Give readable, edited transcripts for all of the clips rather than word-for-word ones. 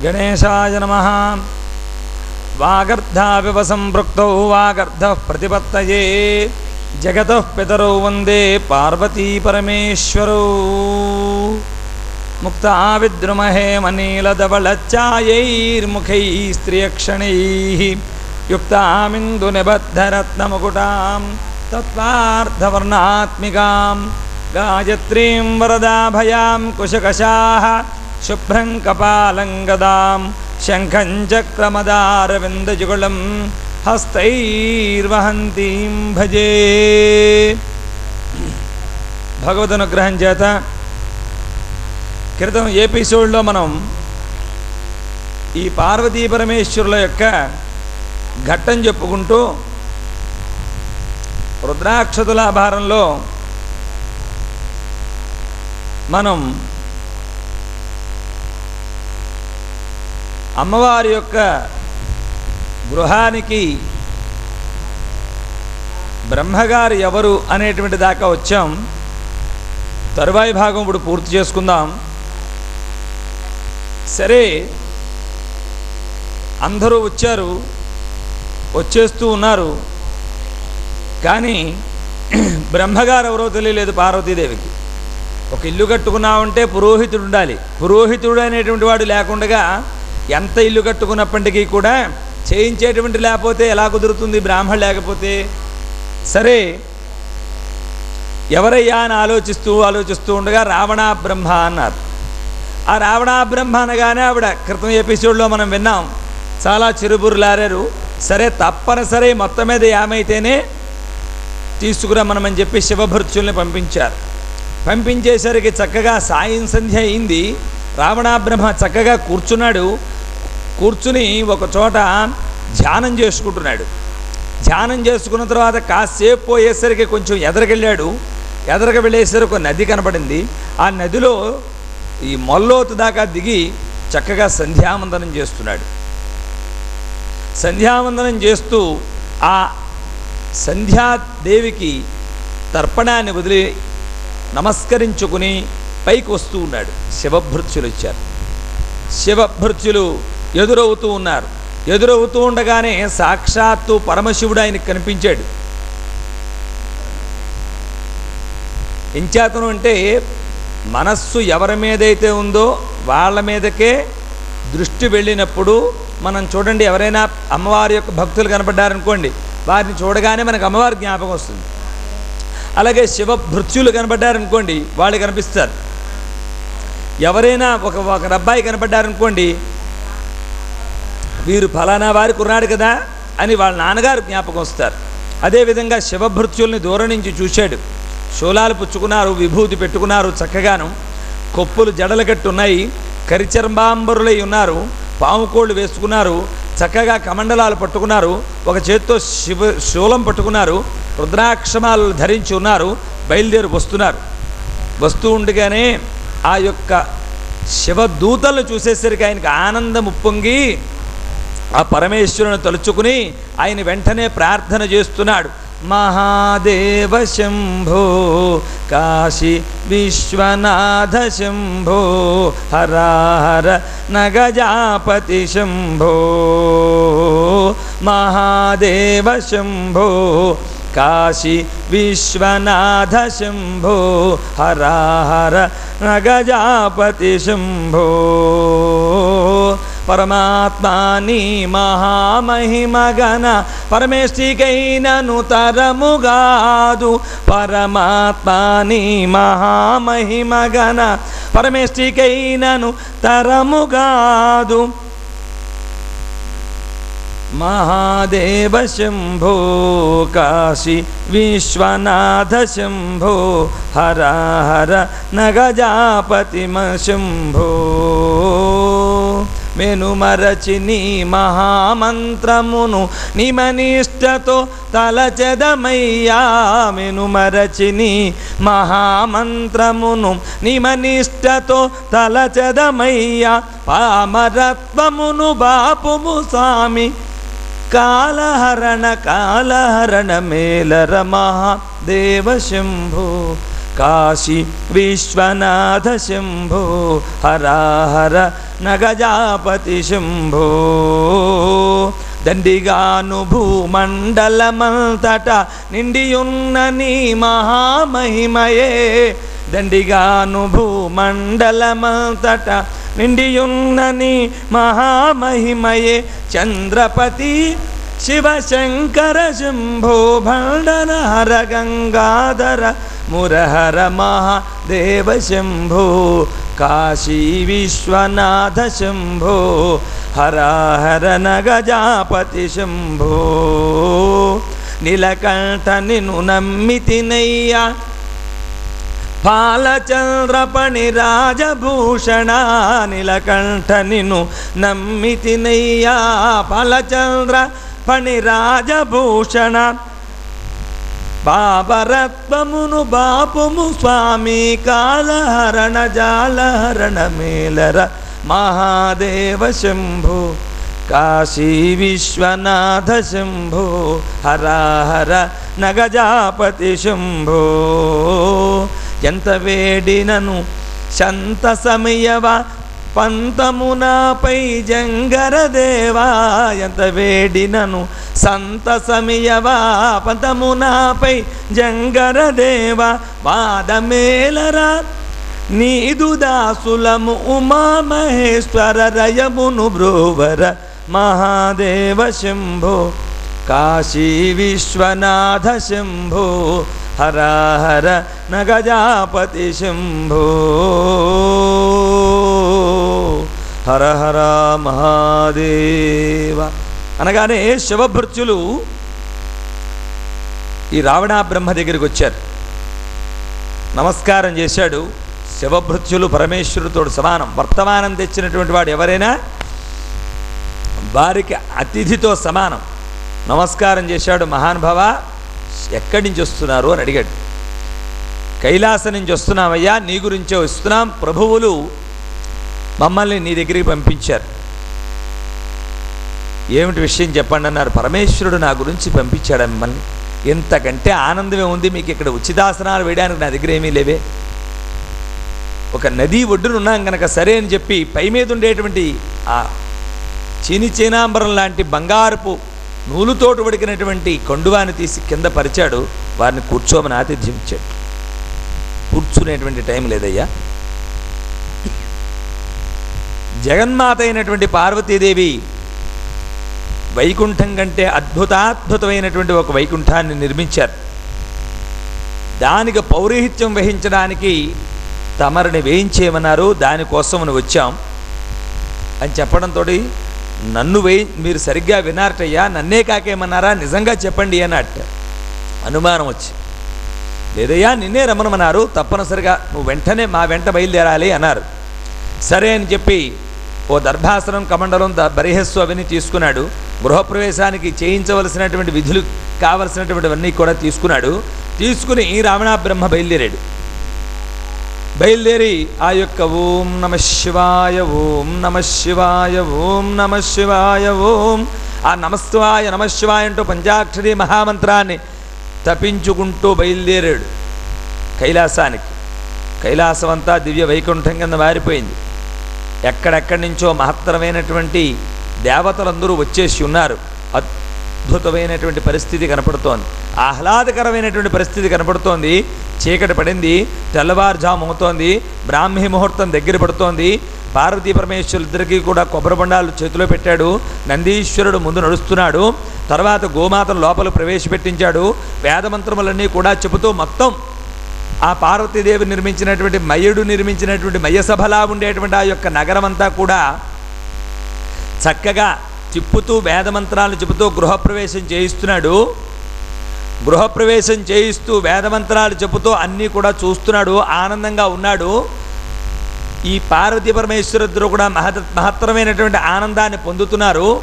गणेशाय नमः। वागर्धाविव संपृक्तौ वागर्धः प्रतिपत्तये जगतः पितरौ वन्दे पार्वती परमेश्वरौ। मुक्ताविद्रुमहे मनीलधवलच्चायैर्मुखैः स्त्रियक्षणैः युक्तामिन्दुनिबद्धरत्नमुकुटां तत्त्वार्थवर्णात्मिकां गायत्रीं वरदाभयां कुशकशाः शुभ्रं कपालं गदां शङ्खं चक्रमदारविन्दजुगलं हस्तैर्वहन्तीं भजे। భగవదనుగ్రహం చేత క్రితం ఎపిసోడ్లో మనం ఈ పార్వతీ పరమేశ్వరుల యొక్క ఘట్టం చెప్పుకుంటూ రుద్రాక్షతులాభారంలో మనం అమ్మవారి యొక్క గృహానికి బ్రహ్మగారు ఎవరు అనేటువంటి దాకా వచ్చాం. తరువాయి భాగం ఇప్పుడు పూర్తి చేసుకుందాం. సరే, అందరూ వచ్చారు, వచ్చేస్తూ ఉన్నారు. కానీ బ్రహ్మగారు ఎవరో తెలియలేదు పార్వతీదేవికి. ఒక ఇల్లు కట్టుకున్నామంటే పురోహితుడు ఉండాలి. పురోహితుడు అనేటువంటి వాడు లేకుండా ఎంత ఇల్లు కట్టుకున్నప్పటికీ కూడా చేయించేటువంటి లేకపోతే ఎలా కుదురుతుంది బ్రాహ్మణుడు లేకపోతే? సరే, ఎవరయ్యా అని ఆలోచిస్తూ ఉండగా రావణ బ్రహ్మ అన్నారు. ఆ రావణ బ్రహ్మ అనగానే ఆవిడ క్రితం ఎపిసోడ్లో మనం విన్నాం, చాలా చిరుబురులారారు. సరే, తప్పనిసరి మొత్తం మీద ఏమైతేనే తీసుకురమ్మనమని చెప్పి శివభృత్యుల్ని పంపించారు. పంపించేసరికి చక్కగా సాయం సంధ్య అయింది. రావణ బ్రహ్మ చక్కగా కూర్చున్నాడు. కూర్చుని ఒక చోట ధ్యానం చేసుకుంటున్నాడు. ధ్యానం చేసుకున్న తర్వాత కాసేపు పోయేసరికి కొంచెం ఎదరకెళ్ళాడు. ఎదరక వెళ్ళేసరికి ఒక నది కనపడింది. ఆ నదిలో ఈ మొల్లోతు దాకా దిగి చక్కగా సంధ్యావందనం చేస్తున్నాడు. సంధ్యావందనం చేస్తూ ఆ సంధ్యాదేవికి తర్పణాన్ని వదిలి నమస్కరించుకుని పైకి వస్తూ ఉన్నాడు. శివభృత్యులు వచ్చారు. శివభృత్యులు ఎదురవుతూ ఉన్నారు. ఎదురవుతూ ఉండగానే సాక్షాత్తు పరమశివుడు ఆయనకు కనిపించాడు. ఎంచేతను అంటే మనస్సు ఎవరి మీదైతే ఉందో వాళ్ళ మీదకే దృష్టి వెళ్ళినప్పుడు మనం చూడండి, ఎవరైనా అమ్మవారి యొక్క భక్తులు కనపడ్డారనుకోండి, వారిని చూడగానే మనకు అమ్మవారి జ్ఞాపకం వస్తుంది. అలాగే శివభృత్యులు కనపడ్డారనుకోండి, వాళ్ళు కనిపిస్తారు. ఎవరైనా ఒక అబ్బాయి కనపడ్డారనుకోండి, వీరు ఫలానా వారి కుర్రాడు కదా అని వాళ్ళ నాన్నగారు జ్ఞాపకం వస్తారు. అదేవిధంగా శివభృత్యుల్ని దూరం నుంచి చూశాడు. శూలాలు పుచ్చుకున్నారు, విభూతి పెట్టుకున్నారు, చక్కగాను కొప్పులు జడలు కట్టి ఉన్నాయి, కరిచర్మాంబరులై ఉన్నారు, పాముకోళ్ళు వేసుకున్నారు, చక్కగా కమండలాలు పట్టుకున్నారు, ఒక చేత్తో శూలం పట్టుకున్నారు, రుద్రాక్షమాలు ధరించి ఉన్నారు, బయలుదేరి వస్తున్నారు. వస్తూ ఉండగానే ఆ యొక్క శివదూతలను చూసేసరికి ఆయనకు ఆనందం ఉప్పొంగి ఆ పరమేశ్వరుని తలుచుకుని ఆయన వెంటనే ప్రార్థన చేస్తున్నాడు. మహాదేవ శంభో కాశీ విశ్వనాథ శంభో హర నగజాపతి శంభో మహాదేవ శంభో కాశీ విశ్వనాథ శంభో హర నగజాపతి శంభో పరమాత్మాని మహామహిమగణ పరమేష్టికైనను తరముగాదు. పరమాత్మాని మహామహిమగణ పరమేష్టికైనను తరముగాదు. మహాదేవ శంభో కాశీ విశ్వనాథ శంభో హర నగజాపతిమ శంభో మెనుమరచి నీ మహామంత్రమును నిమనిష్టతో తలచెదమయ్యా. మెనుమరచి నీ మహామంత్రమును నిమనిష్టతో తలచెదమయ్యా. పామరత్వమును బాపుము స్వామి కాలహరణ మేలర మహాదేవ శంభో కాశీ విశ్వనాథ శంభో హర నగజాపతి శంభో దండిగాను భూమండలమంతట నిండియున్న నీ మహామహిమయే దండిగాను భూమండలమంతట నిండియున్న నీ మహామహిమయే చంద్రపతి శివశంకర శంభో భండనహర గంగాధర మురహర మహాదేవ శంభో కాశీ విశ్వనాథ శంభో హరహర నగజాపతి శంభో నీలకంఠ నిన్ను నమ్మితినయ్యా పాలచంద్రపణి రాజభూషణ నీలకంఠ నిన్ను నమ్మితినయ్యా పాలచంద్ర పణి రాజభూషణ పాపరత్వమును బాపుము స్వామి కాలహరణ జాలహరణ మేలర మహాదేవ శంభో కాశీ విశ్వనాథ శంభో హరహర నగజాపతి శంభో ఎంత వేడినను శంత సమయవ పంతమునాపై జంగరదేవా ఎంత వేడినను సంత సమయవా పంతమునాపై జంగరదేవా వాదమేలరా నీదు దాసులము ఉమామహేశ్వర రయమును బ్రోవర మహాదేవ శంభో కాశీ విశ్వనాథ శంభో హరహర నగజాపతి శంభో హర హర మహాదేవ అనగానే శివభృత్యులు ఈ రావణ బ్రహ్మ దగ్గరికి వచ్చారు. నమస్కారం చేశాడు. శివభృత్యులు పరమేశ్వరుడితో సమానం. వర్తమానం తెచ్చినటువంటి వాడు ఎవరైనా వారికి అతిథితో సమానం. నమస్కారం చేశాడు. మహానుభావ ఎక్కడి నుంచి వస్తున్నారు అని అడిగాడు. కైలాసం నుంచి వస్తున్నామయ్యా, నీ గురించే వస్తున్నాం. ప్రభువులు మమ్మల్ని నీ దగ్గరికి పంపించారు. ఏమిటి విషయం చెప్పండి అన్నారు. పరమేశ్వరుడు నా గురించి పంపించాడు మిమ్మల్ని. ఇంతకంటే ఆనందమే ఉంది. మీకు ఇక్కడ ఉచితాసనాలు వేయడానికి నా దగ్గర ఏమీ లేవే. ఒక నదీ ఒడ్డున ఉన్నాం కనుక సరే అని చెప్పి పై మీద ఉండేటువంటి ఆ చీని చీనాంబరం లాంటి బంగారపు నూలుతోటి ఉడికినటువంటి కొండువాని తీసి కింద పరిచాడు. వారిని కూర్చోమని ఆతిథ్యం ఇచ్చాడు. కూర్చునేటువంటి టైం లేదయ్యా. జగన్మాత అయినటువంటి పార్వతీదేవి వైకుంఠం కంటే అద్భుతాద్భుతమైనటువంటి ఒక వైకుంఠాన్ని నిర్మించారు. దానికి పౌరోహిత్యం వహించడానికి తమరిని వేయించేయమన్నారు. దానికోసమని వచ్చాం అని చెప్పడంతో నన్ను మీరు సరిగ్గా వినారటయ్యా, నన్నే కాకేమన్నారా, నిజంగా చెప్పండి అన్నట్టు అనుమానం వచ్చి, లేదయ్యా నిన్నే రమ్మనమన్నారు, తప్పనిసరిగా నువ్వు వెంటనే మా వెంట బయలుదేరాలి అన్నారు. సరే అని చెప్పి ఓ దర్భాసనం కమండలం బరిహస్సు అవన్నీ తీసుకున్నాడు. గృహప్రవేశానికి చేయించవలసినటువంటి విధులు కావలసినటువంటివన్నీ కూడా తీసుకున్నాడు. తీసుకుని రావణ బ్రహ్మ బయలుదేరాడు. బయలుదేరి ఆ యొక్క ఓం నమ శివాయ ఓం నమ శివాయ ఓం నమ శివాయ ఓం ఆ నమస్వాయ నమశివాయ అంటూ పంచాక్షరి మహామంత్రాన్ని తపించుకుంటూ బయలుదేరాడు కైలాసానికి. కైలాసం అంతా దివ్య వైకుంఠం కింద మారిపోయింది. ఎక్కడెక్కడి నుంచో మహత్తరమైనటువంటి దేవతలందరూ వచ్చేసి ఉన్నారు. అద్భుతమైనటువంటి పరిస్థితి కనపడుతోంది. ఆహ్లాదకరమైనటువంటి పరిస్థితి కనపడుతోంది. చీకటి పడింది. తెల్లవారుజాము అవుతోంది. బ్రాహ్మీ ముహూర్తం దగ్గర పడుతోంది. పార్వతీ పరమేశ్వరులిద్దరికీ కూడా కొబ్బరి బొండాలు చేతిలో పెట్టాడు. నందీశ్వరుడు ముందు నడుస్తున్నాడు. తర్వాత గోమాతను లోపల ప్రవేశపెట్టించాడు. వేదమంత్రములన్నీ కూడా చెబుతూ మొత్తం ఆ పార్వతీదేవి నిర్మించినటువంటి మయుడు నిర్మించినటువంటి మయసభలా ఉండేటువంటి ఆ యొక్క నగరం అంతా కూడా చక్కగా తిప్పుతూ వేదమంత్రాలు చెబుతూ గృహప్రవేశం చేయిస్తున్నాడు. గృహప్రవేశం చేయిస్తూ వేదమంత్రాలు చెబుతూ అన్నీ కూడా చూస్తున్నాడు. ఆనందంగా ఉన్నాడు. ఈ పార్వతీ పరమేశ్వరుద్దరూ కూడా మహత్తరమైనటువంటి ఆనందాన్ని పొందుతున్నారు.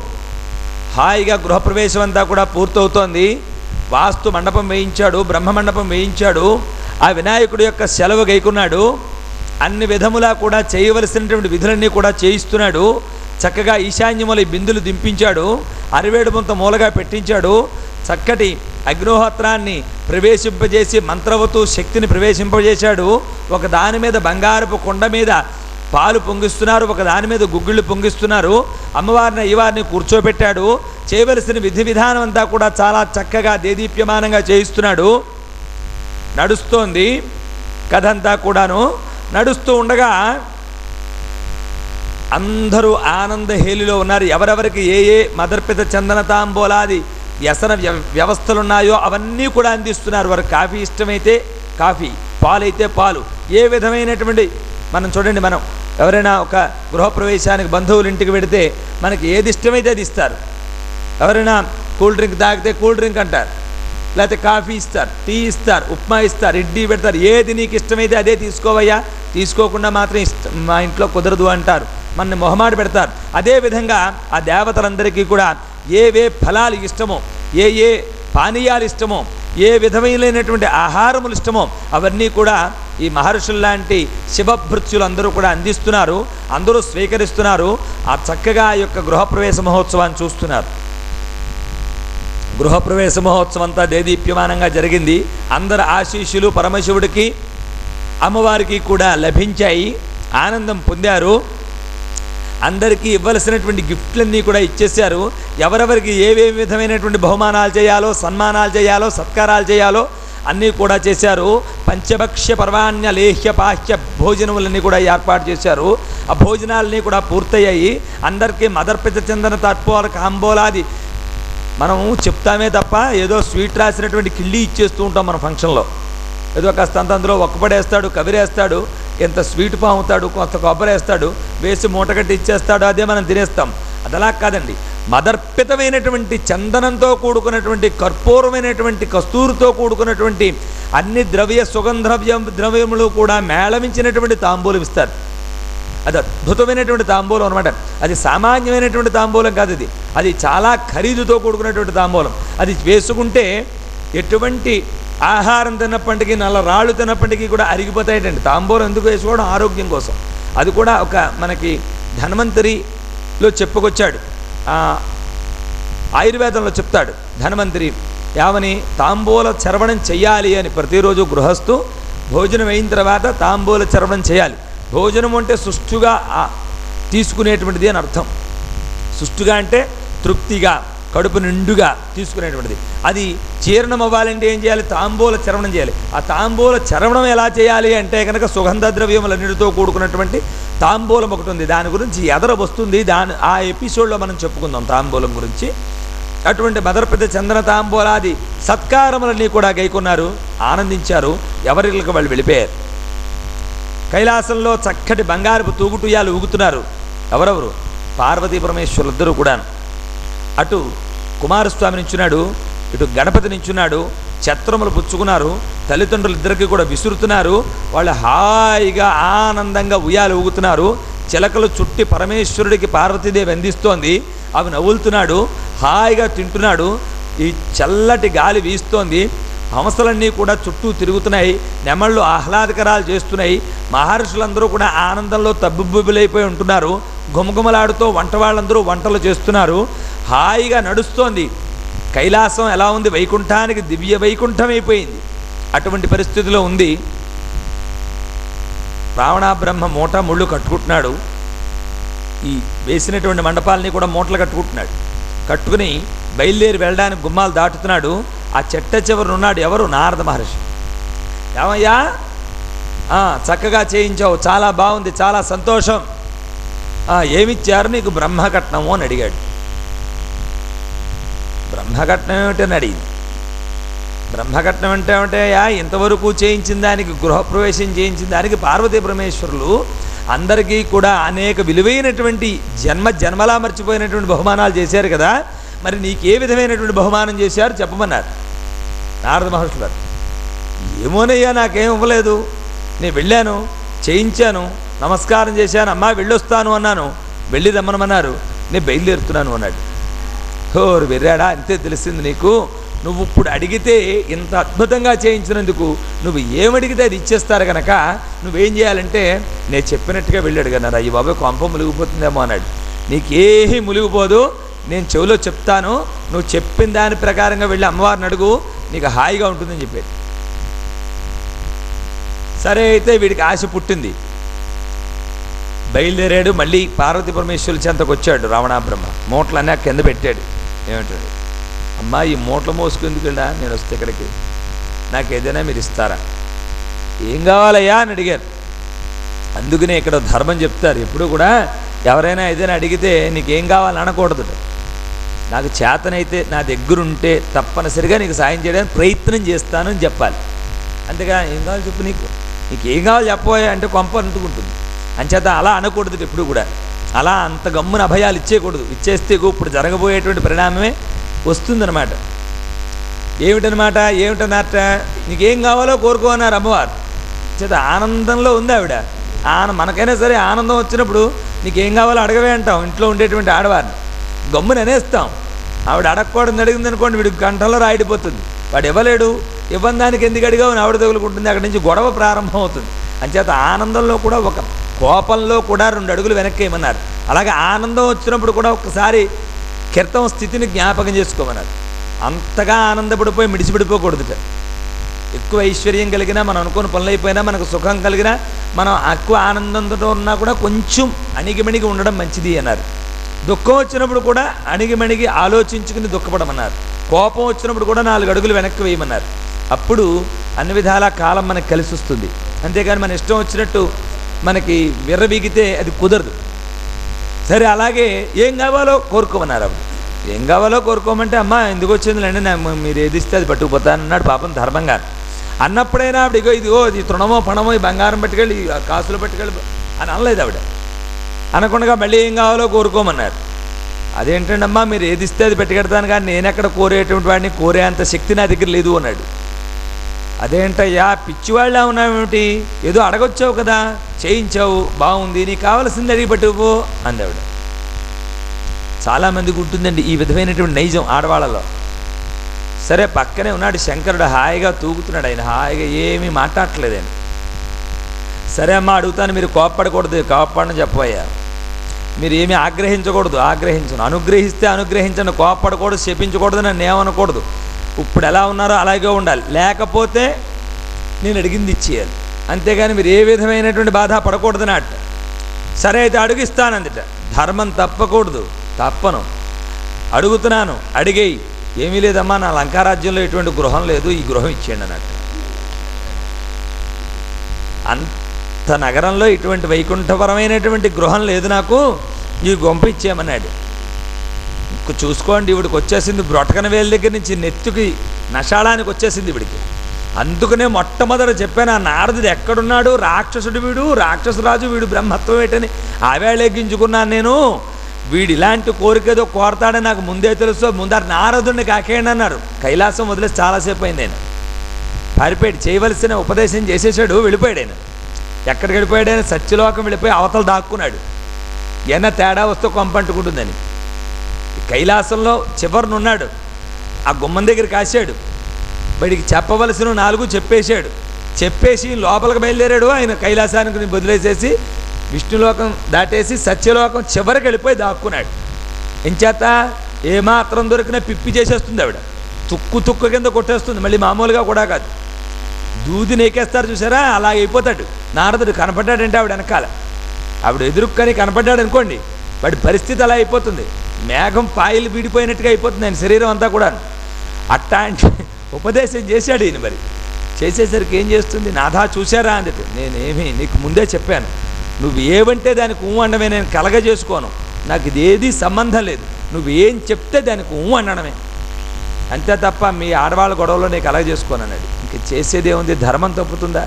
హాయిగా గృహప్రవేశం అంతా కూడా పూర్తవుతోంది. వాస్తు మండపం వేయించాడు. బ్రహ్మ మండపం వేయించాడు. ఆ వినాయకుడి యొక్క సెలవు గైకున్నాడు. అన్ని విధములా కూడా చేయవలసినటువంటి విధులన్నీ కూడా చేయిస్తున్నాడు. చక్కగా ఈశాన్యముల బిందులు దింపించాడు. అరివేడు ముంత మూలగా పెట్టించాడు. చక్కటి అగ్నిహోత్రాన్ని ప్రవేశింపజేసి మంత్రవతు శక్తిని ప్రవేశింపజేశాడు. ఒక దాని మీద బంగారపు కొండ మీద పాలు పొంగిస్తున్నారు, ఒక దాని మీద గుగ్గిళ్ళు పొంగిస్తున్నారు. అమ్మవారిని అయ్యవారిని కూర్చోబెట్టాడు. చేయవలసిన విధి విధానం అంతా కూడా చాలా చక్కగా దేదీప్యమానంగా చేయిస్తున్నాడు. నడుస్తోంది కథ అంతా కూడాను. నడుస్తూ ఉండగా అందరూ ఆనందహేలిలో ఉన్నారు. ఎవరెవరికి ఏ ఏ మదర్పిత చందన తాంబూలాది వ్యసన వ్యవస్థలున్నాయో అవన్నీ కూడా అందిస్తున్నారు. వారు కాఫీ ఇష్టమైతే కాఫీ, పాలు అయితే పాలు, ఏ విధమైనటువంటి మనం చూడండి, మనం ఎవరైనా ఒక గృహప్రవేశానికి బంధువుల ఇంటికి వెడితే మనకి ఏది ఇష్టమైతే అది ఇస్తారు. ఎవరైనా కూల్ డ్రింక్ తాగితే కూల్ డ్రింక్ అంటారు, లేకపోతే కాఫీ ఇస్తారు, టీ ఇస్తారు, ఉప్మా ఇస్తారు, ఇడ్లీ పెడతారు. ఏది నీకు ఇష్టమైతే అదే తీసుకోవయ్యా, తీసుకోకుండా మాత్రం మా ఇంట్లో కుదరదు అంటారు, మన మొహమాట పెడతారు. అదేవిధంగా ఆ దేవతలందరికీ కూడా ఏవే ఫలాలు ఇష్టమో, ఏ ఏ పానీయాలు ఇష్టమో, ఏ విధమైనటువంటి ఆహారములు ఇష్టమో అవన్నీ కూడా ఈ మహర్షుల్లాంటి శివభృత్యులు అందరూ కూడా అందిస్తున్నారు. అందరూ స్వీకరిస్తున్నారు. ఆ చక్కగా ఆ యొక్క గృహప్రవేశ మహోత్సవాన్ని చూస్తున్నారు. గృహప్రవేశ మహోత్సవం అంతా దేదీప్యమానంగా జరిగింది. అందరి ఆశీస్సులు పరమశివుడికి అమ్మవారికి కూడా లభించాయి. ఆనందం పొందారు. అందరికీ ఇవ్వలసినటువంటి గిఫ్ట్లన్నీ కూడా ఇచ్చేశారు. ఎవరెవరికి ఏవేవి విధమైనటువంటి బహుమానాలు చేయాలో, సన్మానాలు చేయాలో, సత్కారాలు చేయాలో అన్నీ కూడా చేశారు. పంచభక్ష్య పర్వాణ్య లేహ్య పాహ్య భోజనములన్నీ కూడా ఏర్పాటు చేశారు. ఆ భోజనాలన్నీ కూడా పూర్తయ్యాయి. అందరికీ మదర్పిత చందన తత్వాల కాంబోలాది మనం చెప్తామే తప్ప ఏదో స్వీట్ రాసినటువంటి కిళ్ళి ఇచ్చేస్తూ ఉంటాం మన ఫంక్షన్లో. ఏదో కాస్త అందులో ఒక్కపడేస్తాడు, కవిరేస్తాడు, ఎంత స్వీట్ పాముతాడు, కొంత కొబ్బరి వేస్తాడు, వేసి మూటగట్టి ఇచ్చేస్తాడు, అదే మనం తినేస్తాం. అదలా కాదండి. మదర్పితమైనటువంటి చందనంతో కూడుకున్నటువంటి, కర్పూరమైనటువంటి, కస్తూరుతో కూడుకున్నటువంటి అన్ని ద్రవ్యములు కూడా మేళమించినటువంటి తాంబూలం ఇస్తారు. అది అద్భుతమైనటువంటి తాంబూలం అనమాట. అది సామాన్యమైనటువంటి తాంబూలం కాదు. అది చాలా ఖరీదుతో కూడుకున్నటువంటి తాంబూలం. అది వేసుకుంటే ఎటువంటి ఆహారం తిన్నప్పటికీ, నల్ల రాళ్ళు తిన్నప్పటికీ కూడా అరిగిపోతాయటండి. తాంబూలం ఎందుకు వేసుకోవడం? ఆరోగ్యం కోసం. అది కూడా ఒక మనకి ధన్వంతరిలో చెప్పుకొచ్చాడు, ఆయుర్వేదంలో చెప్తాడు ధన్వంతరి యావని తాంబూల చరవణం చెయ్యాలి అని. ప్రతిరోజు గృహస్థు భోజనం అయిన తర్వాత తాంబూల చరవణం చేయాలి. భోజనం అంటే సుష్టుగా తీసుకునేటువంటిది అని అర్థం. సుష్టుగా అంటే తృప్తిగా, కడుపు నిండుగా తీసుకునేటువంటిది. అది జీర్ణం అవ్వాలంటే ఏం చేయాలి? తాంబూల చరవణం చేయాలి. ఆ తాంబూల చరవణం ఎలా చేయాలి అంటే కనుక సుగంధ ద్రవ్యములన్నిటితో కూడుకున్నటువంటి తాంబూలం ఒకటి ఉంది. దాని గురించి ఎదర వస్తుంది, ఆ ఎపిసోడ్లో మనం చెప్పుకుందాం తాంబూలం గురించి. అటువంటి మదర్పిత చందన తాంబూలాది సత్కారములన్నీ కూడా గైకొన్నారు, ఆనందించారు. ఎవరికి వాళ్ళు వెళ్ళిపోయారు. కైలాసంలో చక్కటి బంగారపు తూగుటుయాలు ఊగుతున్నారు. ఎవరెవరు? పార్వతీ పరమేశ్వరులిద్దరూ కూడా. అటు కుమారస్వామి నించున్నాడు, ఇటు గణపతి నించున్నాడు. ఛత్రములు పుచ్చుకున్నారు. తల్లిదండ్రులు ఇద్దరికి కూడా విసురుతున్నారు. వాళ్ళు హాయిగా ఆనందంగా ఉయ్యాలు ఊగుతున్నారు. చిలకలు చుట్టి పరమేశ్వరుడికి పార్వతీదేవి అందిస్తోంది. అవి నవ్వులుతున్నాడు, హాయిగా తింటున్నాడు. ఈ చల్లటి గాలి వీస్తోంది. హంసలన్నీ కూడా చుట్టూ తిరుగుతున్నాయి. నెమళ్ళు ఆహ్లాదకరాలు చేస్తున్నాయి. మహర్షులందరూ కూడా ఆనందంలో తబ్బుబ్బులైపోయి ఉంటున్నారు. గుమగుమలాడుతూ వంట వాళ్ళందరూ వంటలు చేస్తున్నారు. హాయిగా నడుస్తోంది. కైలాసం ఎలా ఉంది? వైకుంఠానికి దివ్య వైకుంఠం అయిపోయింది. అటువంటి పరిస్థితిలో ఉంది. రావణ బ్రహ్మ మూట ముళ్ళు కట్టుకుంటున్నాడు. ఈ వేసినటువంటి మండపాలని కూడా మూటలు కట్టుకుంటున్నాడు. కట్టుకుని బయలుదేరి వెళ్ళడానికి గుమ్మాలు దాటుతున్నాడు. ఆ చెట్ట చివరనున్నాడు ఎవరు? నారద మహర్షి. ఏమయ్యా, చక్కగా చేయించావు, చాలా బాగుంది, చాలా సంతోషం. ఏమిచ్చారు నీకు? బ్రహ్మకట్నము అని అడిగాడు. బ్రహ్మకట్నం ఏమిటని అడిగింది. బ్రహ్మకట్నం అంటే ఏమిటయా? ఇంతవరకు చేయించిన దానికి, గృహప్రవేశం చేయించిన దానికి పార్వతీ పరమేశ్వరులు అందరికీ కూడా అనేక విలువైనటువంటి జన్మలా మర్చిపోయినటువంటి బహుమానాలు చేశారు కదా, మరి నీకే విధమైనటువంటి బహుమానం చేశారు చెప్పమన్నారు నారద మహర్షులు గారు. ఏమోనయ్యా, నాకేం ఇవ్వలేదు. నేను వెళ్ళాను, చేయించాను, నమస్కారం చేశాను, అమ్మా వెళ్ళొస్తాను అన్నాను, వెళ్ళి రమ్మనమన్నారు, నేను బయలుదేరుతున్నాను అన్నాడు. హోరు వెర్రాడా, అంతే తెలిసింది నీకు. నువ్వు ఇప్పుడు అడిగితే ఇంత అద్భుతంగా చేయించినందుకు నువ్వు ఏమడిగితే అది ఇచ్చేస్తారు కనుక నువ్వేం చేయాలంటే నేను చెప్పినట్టుగా వెళ్ళి అడిగన్నారు. అయ్యి బాబాయ్ కొంప ములిగిపోతుందేమో అన్నాడు. నీకేమీ ములిగిపోదు, నేను చెవిలో చెప్తాను, నువ్వు చెప్పిన దాని ప్రకారంగా వెళ్ళి అమ్మవారిని అడుగు, నీకు హాయిగా ఉంటుందని చెప్పేది. సరే అయితే వీడికి ఆశ పుట్టింది. బయలుదేరాడు. మళ్ళీ పార్వతీ పరమేశ్వరుల చెంతకు వచ్చాడు రావణాబ్రహ్మ. మూటలన్నీ కింద పెట్టాడు. ఏమంటాడు, అమ్మా ఈ మూటలు మోసుకుందుకు వెళ్ళా, నేను వస్తే ఇక్కడికి నాకు ఏదైనా మీరు ఇస్తారా? ఏం కావాలయ్యా అని అడిగారు. అందుకనే ఇక్కడ ధర్మం చెప్తారు, ఎప్పుడు కూడా ఎవరైనా ఏదైనా అడిగితే నీకేం కావాలని అనకూడదు. నాకు చేతనైతే నా దగ్గరుంటే తప్పనిసరిగా నీకు సాయం చేయడానికి ప్రయత్నం చేస్తాను అని చెప్పాలి. అంతేగా ఏం కావాలి చెప్పు, నీకేం కావాలి చెప్పబోయా అంటే కొంప అంటుకుంటుంది. అంచేత అలా అనకూడదు ఎప్పుడు కూడా. అలా అంత గమ్మున అభయాలు ఇచ్చేయకూడదు. ఇచ్చేస్తే ఇప్పుడు జరగబోయేటువంటి పరిణామమే వస్తుందన్నమాట. ఏమిటనమాట, ఏమిటన్నట్ట, నీకేం కావాలో కోరుకో అన్నారు అమ్మవారు. చేత ఆనందంలో ఉంది ఆవిడ. మనకైనా సరే ఆనందం వచ్చినప్పుడు నీకేం కావాలో అడగవే అంటాం ఇంట్లో ఉండేటువంటి ఆడవారిని. గమ్మున అనేస్తాం. ఆవిడ అడగకూడదు అడిగింది అనుకోండి, వీడికి కంఠంలో రాయిడిపోతుంది. వాడు ఇవ్వలేడు, ఇవ్వని దానికి ఎందుకు అడిగావు అని ఆవిడ తగులుకుంటుంది. అక్కడి నుంచి గొడవ ప్రారంభం అవుతుంది. అంచేత ఆనందంలో కూడా ఒక కోపంలో కూడా 2 అడుగులు వెనక్కేయమన్నారు. అలాగే ఆనందం వచ్చినప్పుడు కూడా ఒకసారి కీర్తం స్థితిని జ్ఞాపకం చేసుకోమన్నారు. అంతగా ఆనందపడిపోయి మిడిచిపడిపోకూడదుట. ఎక్కువ ఐశ్వర్యం కలిగినా, మనం అనుకున్న పనులు అయిపోయినా, మనకు సుఖం కలిగినా, మనం ఎక్కువ ఆనందంతో ఉన్నా కూడా కొంచెం అణిగిమణిగి ఉండడం మంచిది అన్నారు. దుఃఖం వచ్చినప్పుడు కూడా అణిగిమణిగి ఆలోచించుకుని దుఃఖపడమన్నారు. కోపం వచ్చినప్పుడు కూడా 4 అడుగులు వెనక్కి వేయమన్నారు. అప్పుడు అన్ని విధాల కాలం మనకు కలిసి వస్తుంది. అంతేగాని మన ఇష్టం వచ్చినట్టు మనకి విర్రబీగితే అది కుదరదు. సరే అలాగే ఏం కావాలో కోరుకోమన్నారు. అప్పుడు ఏం కావాలో కోరుకోమంటే, అమ్మ ఎందుకు వచ్చిందిలేండి, మీరు ఏది ఇస్తే అది పట్టుకుపోతానన్నాడు పాపం ధర్మంగా. అన్నప్పుడైనా ఆవిడ ఇదిగో ఇది తృణమో పణమో ఈ బంగారం పట్టుకెళ్ళి కాసులు పట్టుకెళ్ళి అని అనలేదు ఆవిడ. అనకుండా మళ్ళీ ఏం కావాలో కోరుకోమన్నారు. అదేంటండి అమ్మా, మీరు ఏది ఇస్తే అది పెట్టుకెడతాను కానీ నేను ఎక్కడ కోరేటువంటి వాడిని, కోరే అంత శక్తి నా దగ్గర లేదు అన్నాడు. అదేంటయ్యా పిచ్చివాళ్ళ ఉన్నావేమిటి, ఏదో అడగొచ్చావు కదా, చేయించావు బాగుంది, నీకు కావాల్సింది అడిగి పట్టుకుపో అందావిడ. చాలామందికి ఉంటుందండి ఈ విధమైనటువంటి నైజం ఆడవాళ్ళలో. సరే పక్కనే ఉన్నాడు శంకరుడు, హాయిగా తూగుతున్నాడు. ఆయన హాయిగా ఏమీ మాట్లాడట్లేదు ఆయన. సరే అమ్మ అడుగుతాను, మీరు కోప్పడకూడదు, కోప్పడని చెప్పబోయా. మీరు ఏమీ ఆగ్రహించకూడదు, ఆగ్రహించను. అనుగ్రహిస్తే అనుగ్రహించండి, కోప్పడకూడదు, శపించకూడదు, నన్ను ఏమనకూడదు. ఇప్పుడు ఎలా ఉన్నారో అలాగే ఉండాలి. లేకపోతే నేను అడిగింది ఇచ్చేయాలి. అంతేగాని మీరు ఏ విధమైనటువంటి బాధ పడకూడదు నాట. సరే అయితే అడుగిస్తానందిట. ధర్మం తప్పకూడదు, తప్పను, అడుగుతున్నాను, అడిగేయి. ఏమీ లేదమ్మా, నా లంకారాజ్యంలో ఎటువంటి గృహం లేదు, ఈ గృహం ఇచ్చేయండి అన్నట్టు. అంత నగరంలో ఇటువంటి వైకుంఠపరమైనటువంటి గృహం లేదు నాకు, ఈ గొంప ఇచ్చేయమన్నాడు. చూసుకోండి, ఇవిడికి వచ్చేసింది బ్రొటకన వేల దగ్గర నుంచి నెత్తుకి నషాళానికి వచ్చేసింది ఇవిడికి. అందుకనే మొట్టమొదట చెప్పాను, ఆ నారదుడు ఎక్కడున్నాడు, రాక్షసుడు వీడు, రాక్షసరాజు వీడు, బ్రహ్మత్వం ఏంటని ఆవేళెగ్గించుకున్నాను నేను. వీడు ఇలాంటి కోరికేదో కోరతాడని నాకు ముందే తెలుసు. ముందర నారదుడిని కాకేయండి అన్నారు. కైలాసం వదిలేసి చాలాసేపు అయింది. ఆయన పారిపోయాడు, చేయవలసిన ఉపదేశం చేసేసాడు, వెళ్ళిపోయాడు. ఆయన ఎక్కడికి వెళ్ళిపోయాడు? ఆయన సత్యలోకం వెళ్ళిపోయి అవతల దాక్కున్నాడు. ఏమైనా తేడా వస్తే కొంపంటుకుంటుందని. కైలాసంలో చివరినున్నాడు. ఆ గుమ్మం దగ్గర కాశాడు. వాడికి చెప్పవలసిన 4 చెప్పేశాడు. చెప్పేసి లోపలికి బయలుదేరాడు. ఆయన కైలాసానికి వదిలేసేసి విష్ణులోకం దాటేసి సత్యలోకం చివరికి వెళ్ళిపోయి దాక్కున్నాడు. ఎంచేత ఏమాత్రం దొరికినా పిప్పి చేసేస్తుంది ఆవిడ. తుక్కు కింద కొట్టేస్తుంది. మళ్ళీ మామూలుగా కూడా కాదు, దూది నేకేస్తారు చూసారా, అలా అయిపోతాడు. నారదుడు కనపడ్డాడంటే ఆవిడ వెనకాల, ఆవిడ ఎదురుక్కని కనపడ్డాడు అనుకోండి, వాడి పరిస్థితి అలా అయిపోతుంది. మేఘం పాయలు విడిపోయినట్టుగా అయిపోతుంది ఆయన శరీరం అంతా కూడా. అట్లాంటి ఉపదేశం చేశాడు ఈయన. మరి చేసేసరికి ఏం చేస్తుంది, నాథా చూశారా అందుకు, నేనేమి నీకు ముందే చెప్పాను, నువ్వు ఏమంటే దానికి అనడమే, నేను కలగజేసుకోను, నాకు ఇదేది సంబంధం లేదు, నువ్వు ఏం చెప్తే దానికి అనడమే, అంతే తప్ప మీ ఆడవాళ్ళ గొడవలో నేను కలగజేసుకోను అన్నాడు. ఇంక చేసేది ఏముంది, ధర్మం తప్పుతుందా?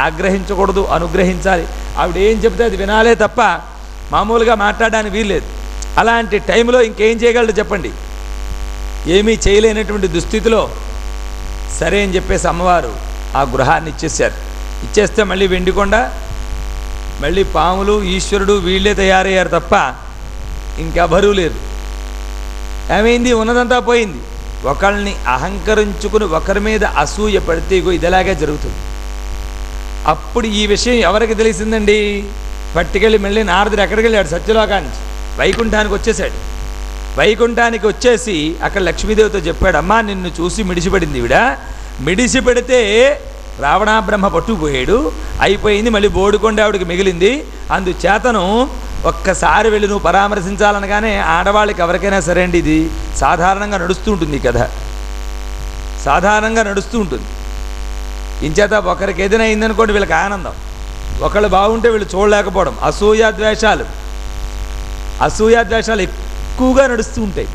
ఆగ్రహించకూడదు, అనుగ్రహించాలి. ఆవిడ ఏం చెప్తే అది వినాలే తప్ప మామూలుగా మాట్లాడడానికి వీల్లేదు. అలాంటి టైంలో ఇంకేం చేయగలడు చెప్పండి? ఏమీ చేయలేనటువంటి దుస్థితిలో సరే అని చెప్పేసి అమ్మవారు ఆ గృహాన్ని ఇచ్చేశారు. ఇచ్చేస్తే మళ్ళీ వెండికొండ, మళ్ళీ పాములు, ఈశ్వరుడు వీళ్ళే తయారయ్యారు తప్ప ఇంకెవరూ లేరు. ఏమైంది? ఉన్నదంతా పోయింది. ఒకళ్ళని అహంకరించుకుని ఒకరి మీద అసూయ పడితే ఇదిలాగే జరుగుతుంది. అప్పుడు ఈ విషయం ఎవరికి తెలిసిందండి? పట్టుకెళ్ళి మళ్ళీ నారదుడు ఎక్కడికి వెళ్ళాడు? సత్యలోకానికి, వైకుంఠానికి వచ్చేసాడు. వైకుంఠానికి వచ్చేసి అక్కడ లక్ష్మీదేవితో చెప్పాడు, అమ్మా నిన్ను చూసి మిడిసిపడింది ఈవిడ, మిడిసిపెడితే రావణాబ్రహ్మ పట్టుకుపోయాడు, అయిపోయింది. మళ్ళీ బోడికొండ ఆవిడికి మిగిలింది. అందుచేతను ఒక్కసారి వెళ్ళి నువ్వు పరామర్శించాలనగానే ఆడవాళ్ళకి ఎవరికైనా సరే అండి ఇది సాధారణంగా నడుస్తూ ఉంటుంది. ఈ కథ సాధారణంగా నడుస్తూ ఉంటుంది. ఇంచేత ఒకరికి ఏదైనా అయిందనుకోండి వీళ్ళకి ఆనందం, ఒకళ్ళు బాగుంటే వీళ్ళు చూడలేకపోవడం, అసూయాద్వేషాలు ఎక్కువగా నడుస్తూ ఉంటాయి.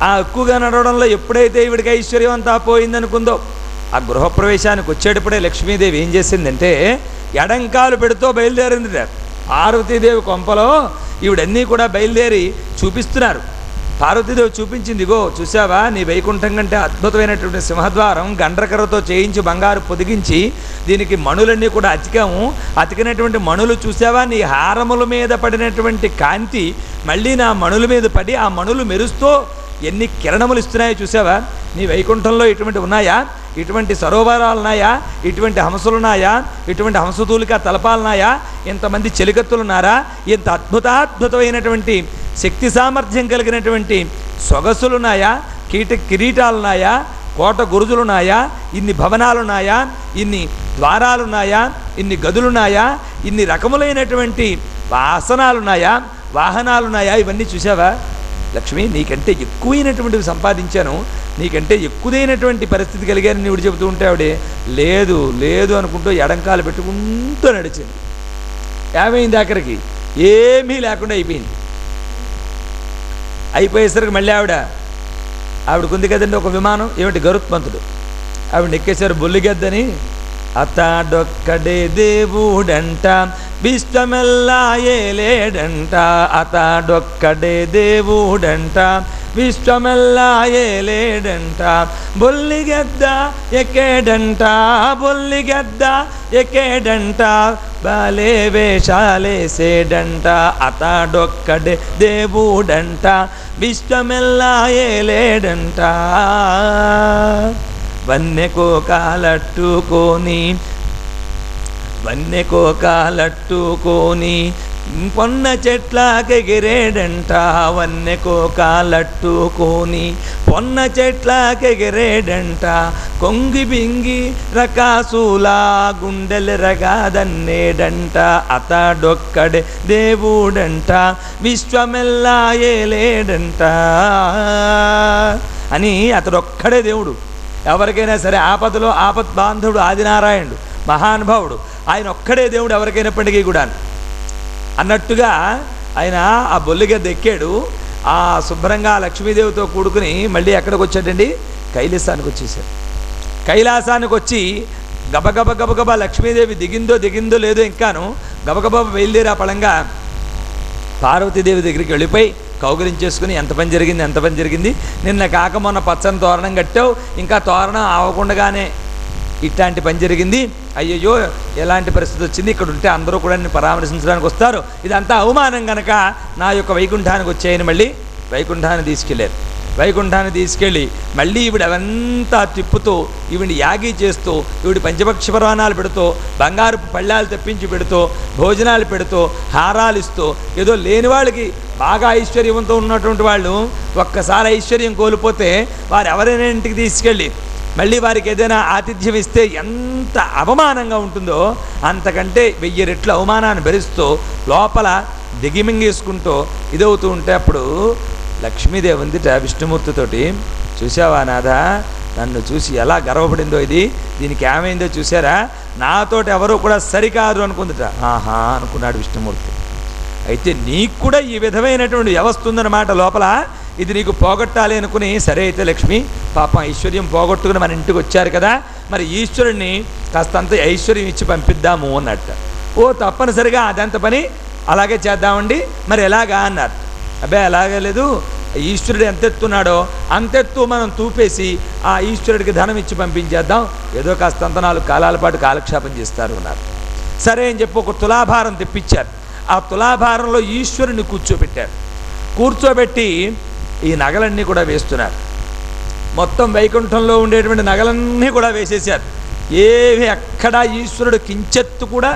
ఆ ఎక్కువగా నడవడంలో ఎప్పుడైతే ఈవిడికి ఐశ్వర్యం అంతా పోయిందనుకుందో, ఆ గృహప్రవేశానికి వచ్చేటప్పుడే లక్ష్మీదేవి ఏం చేసిందంటే ఎడంకాలు పెడుతూ బయలుదేరింది. పార్వతీదేవి కొంపలో ఈవిడన్నీ కూడా బయలుదేరి చూపిస్తున్నారు. పార్వతీదేవి చూపించింది, ఇగో చూసావా నీ వైకుంఠం కంటే అద్భుతమైనటువంటి సింహద్వారం గండ్రకర్రతో చేయించి బంగారు పొదిగించి దీనికి మణులన్నీ కూడా అతికాము. అతికినటువంటి మణులు చూసావా, నీ హారముల మీద పడినటువంటి కాంతి మళ్ళీ నా మణుల మీద పడి ఆ మణులు మెరుస్తూ ఎన్ని కిరణములు ఇస్తున్నాయో చూసావా. నీ వైకుంఠంలో ఇటువంటి ఉన్నాయా, ఇటువంటి సరోవరాలు ఉన్నాయా, ఇటువంటి హంసలున్నాయా, ఇటువంటి హంసతూలిక తలపాలున్నాయా, ఇంతమంది చెలికత్తులున్నారా, ఇంత అద్భుతాద్భుతమైనటువంటి శక్తి సామర్థ్యం కలిగినటువంటి సొగసులున్నాయా, కిరీటాలున్నాయా, కోట గురుజులున్నాయా, ఇన్ని భవనాలున్నాయా, ఇన్ని ద్వారాలున్నాయా, ఇన్ని గదులున్నాయా, ఇన్ని రకములైనటువంటి ఆసనాలున్నాయా, వాహనాలున్నాయా, ఇవన్నీ చూసావా లక్ష్మి. నీకంటే ఎక్కువైనటువంటివి సంపాదించాను, నీకంటే ఎక్కువైనటువంటి పరిస్థితి కలిగాను నీవుడు చెబుతూ ఉంటే ఆవిడే లేదు లేదు అనుకుంటూ ఎడంకాలు పెట్టుకుంటూ నడిచింది. ఏమైంది ఆఖరికి ఏమీ లేకుండా అయిపోయింది. అయిపోయేసరికి మళ్ళీ ఆవిడకుంది కదండి ఒక విమానం, ఏమిటి గరుత్మంతుడు, ఆవిడ ఎక్కేశారు బొల్లిగద్దని. అతడొక్కడే దేవుడంట విశ్వమెల్లా ఏలేడంట, అతడొక్కడే దేవుడంట విశ్వమెల్లా ఏలేడంట, బొల్లిగద్ద ఎక్కేడంట, బొల్లిగద్ద ఎక్కేడంట, బాలే వేషాలేసేడంట, అతడొక్కడే దేవుడంట విశ్వమెల్లా ఏలేడంట. వన్నెకోకాలట్టుకోని పొన్న చెట్లకెగిరేడంట, వన్నెకోకాలట్టుకోని పొన్న చెట్లకెగిరేడంట, కొంగి బింగి రకాసులా గుండెలు రగాదన్నేడంట, అతడొక్కడే దేవుడంట విశ్వమెల్లా ఏలేడంట అని. అతడొక్కడే దేవుడు. ఎవరికైనా సరే ఆపదలో ఆపద్బాంధవుడు ఆదినారాయణుడు మహానుభావుడు, ఆయన ఒక్కడే దేవుడు ఎవరికైనప్పటికీ కూడా అన్నట్టుగా ఆయన ఆ బొల్లిగద్ద ఎక్కాడు. ఆ శుభ్రంగా లక్ష్మీదేవితో కూడుకుని మళ్ళీ ఎక్కడికి వచ్చాడండి, కైలాసానికి వచ్చేసాడు. కైలాసానికి వచ్చి గబగబ లక్ష్మీదేవి దిగిందో లేదో ఇంకాను గబగబ బయలుదేరి ఆ పళంగా పార్వతీదేవి దగ్గరికి వెళ్ళిపోయి కౌగిలించేసుకుని ఎంత పని జరిగింది, నిన్న కాక మొన్న పచ్చని తోరణం కట్టావు, ఇంకా తోరణం అవ్వకుండానే ఇట్లాంటి పని జరిగింది, అయ్యయ్యో ఎలాంటి పరిస్థితి వచ్చింది, ఇక్కడ ఉంటే అందరూ కూడా నిన్ను పరామర్శించడానికి వస్తారు, ఇదంతా అవమానం కనుక నా యొక్క వైకుంఠానికి వచ్చాయని మళ్ళీ వైకుంఠాన్ని తీసుకెళ్ళారు. వైకుంఠాన్ని తీసుకెళ్ళి మళ్ళీ ఈవిడవంతా తిప్పుతూ ఈవిడిని యాగి చేస్తూ ఈవిడి పంచపక్ష పర్వాణాలు పెడుతూ బంగారు పళ్ళాలు తెప్పించి పెడుతూ భోజనాలు పెడుతూ హారాలు ఇస్తూ ఏదో లేని వాళ్ళకి బాగా ఐశ్వర్యంతో ఉన్నటువంటి వాళ్ళు ఒక్కసారి ఐశ్వర్యం కోల్పోతే వారు ఎవరైనా ఇంటికి తీసుకెళ్ళి మళ్ళీ వారికి ఏదైనా ఆతిథ్యం ఇస్తే ఎంత అవమానంగా ఉంటుందో అంతకంటే 1000 రెట్ల అవమానాన్ని భరిస్తూ లోపల దిగిమింగేసుకుంటూ ఇదవుతూ ఉంటే అప్పుడు లక్ష్మీదేవి ఉందిట విష్ణుమూర్తితోటి, చూసావా నాథ నన్ను చూసి ఎలా గర్వపడిందో, దీనికి ఏమైందో చూసారా, నాతోటి ఎవరో కూడా సరికాదు అనుకుందిట. ఆహా అనుకున్నాడు విష్ణుమూర్తి. అయితే నీకు కూడా ఈ విధమైనటువంటి వ్యవస్థ ఉందన్నమాట లోపల, ఇది నీకు పోగొట్టాలి అనుకుని, సరే అయితే లక్ష్మి పాపం ఐశ్వర్యం పోగొట్టుకుని మన ఇంటికి వచ్చారు కదా, మరి ఈశ్వరుణ్ణి కాస్తంత ఐశ్వర్యం ఇచ్చి పంపిద్దాము అన్నట్ట. ఓ తప్పనిసరిగా అదంత పని అలాగే చేద్దామండి, మరి ఎలాగా అన్నారు. అబ్బాయి అలాగే లేదు, ఈశ్వరుడు ఎంత ఎత్తున్నాడో అంతెత్తు మనం తూపేసి ఆ ఈశ్వరుడికి ధనం ఇచ్చి పంపించేద్దాం, ఏదో కాస్తంత 4 కాలాల పాటు కాలక్షేపం చేస్తారు అన్నారు. సరే అని చెప్పి ఒక తులాభారం తెప్పించారు. ఆ తులాభారంలో ఈశ్వరుని కూర్చోబెట్టారు. కూర్చోబెట్టి ఈ నగలన్నీ కూడా వేస్తున్నారు. మొత్తం వైకుంఠంలో ఉండేటువంటి నగలన్నీ కూడా వేసేశారు. ఏవి ఎక్కడా ఈశ్వరుడు కించెత్తు కూడా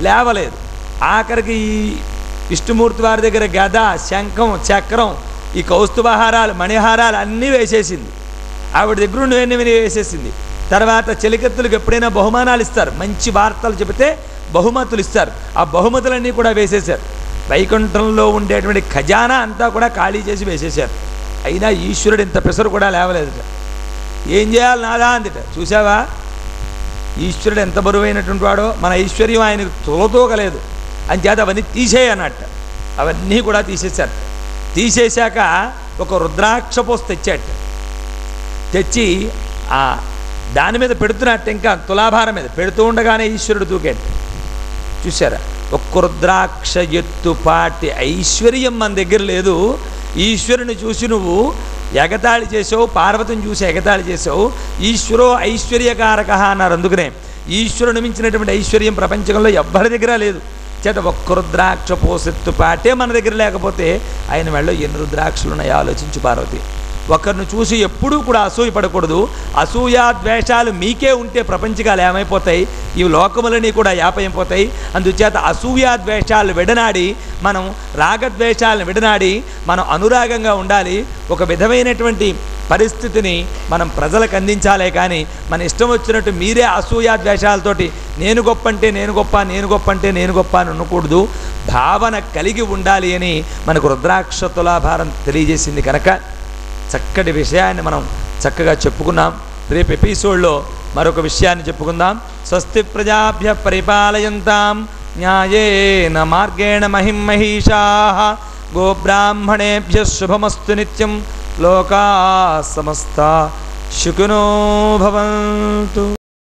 లేవలేదు. ఆఖరికి ఈ విష్ణుమూర్తి వారి దగ్గర గద, శంఖం, చక్రం, ఈ కౌస్తుభహారాలు, మణిహారాలు అన్నీ వేసేసింది. ఆవిడ దగ్గర ఉండేవన్నీ వేసేసింది. తర్వాత చెలికత్తులకు ఎప్పుడైనా బహుమానాలు ఇస్తారు, మంచి వార్తలు చెబితే బహుమతులు ఇస్తారు. ఆ బహుమతులన్నీ కూడా వేసేశారు. వైకుంఠంలో ఉండేటువంటి ఖజానా అంతా కూడా ఖాళీ చేసి వేసేశారు. అయినా ఈశ్వరుడు ఇంత పెసరు కూడా లేవలేదుట. ఏం చేయాలి నాదా అందిట. చూసావా ఈశ్వరుడు ఎంత బరువైనటువంటి వాడో, మన ఐశ్వర్యం ఆయనకు తోలతోగలేదు అని చేత అవన్నీ తీసేయన్నట్టు. అవన్నీ కూడా తీసేశారు. తీసేశాక ఒక రుద్రాక్ష పోసి తెచ్చాట. తెచ్చి దాని మీద పెడుతున్నట్టు, ఇంకా తులాభారం మీద పెడుతూ ఉండగానే ఈశ్వరుడు దూకాడు. చూసారా, ఒక్క రుద్రాక్ష ఎత్తుపాటి ఐశ్వర్యం మన దగ్గర లేదు. ఈశ్వరుని చూసి నువ్వు ఎగతాళి చేసావు, పార్వతిని చూసి ఎగతాళి చేసావు. ఈశ్వరో ఐశ్వర్యకారక అన్నారు. అందుకనే ఈశ్వరుని మించినటువంటి ఐశ్వర్యం ప్రపంచంలో ఎవ్వరి దగ్గర లేదు. చేత ఒక్క రుద్రాక్ష పోసెత్తుపాటే మన దగ్గర లేకపోతే ఆయన మెళ్ళో ఎన్ని రుద్రాక్షలు ఉన్నాయో ఆలోచించు పార్వతి. ఒకరిని చూసి ఎప్పుడూ కూడా అసూయ పడకూడదు. అసూయా ద్వేషాలు మీకే ఉంటే ప్రపంచకాలు ఏమైపోతాయి, ఈ లోకములని కూడా యాపైపోతాయి. అందుచేత అసూయా ద్వేషాలు విడనాడి, మనం రాగద్వేషాలను విడనాడి మనం అనురాగంగా ఉండాలి. ఒక విధమైనటువంటి పరిస్థితిని మనం ప్రజలకు అందించాలే కానీ మన ఇష్టం వచ్చినట్టు మీరే అసూయా ద్వేషాలతోటి నేను గొప్ప అంటే నేను గొప్ప, నేను గొప్ప అంటే నేను గొప్ప అని అనకూడదు. భావన కలిగి ఉండాలి అని మనకు రుద్రాక్ష తులాభారం తెలియజేసింది. కనుక చక్కటి విషయాన్ని మనం చక్కగా చెప్పుకున్నాం. రేపు ఎపిసోడ్లో మరొక విషయాన్ని చెప్పుకుందాం. స్వస్తి ప్రజాభ్య పరిపాలయంతాం న్యాయేన మార్గేణ మహిం మహిషాః గోబ్రాహ్మణేభ్య శుభమస్తు నిత్యం. లోకా సమస్తా సుఖినో భవంతు.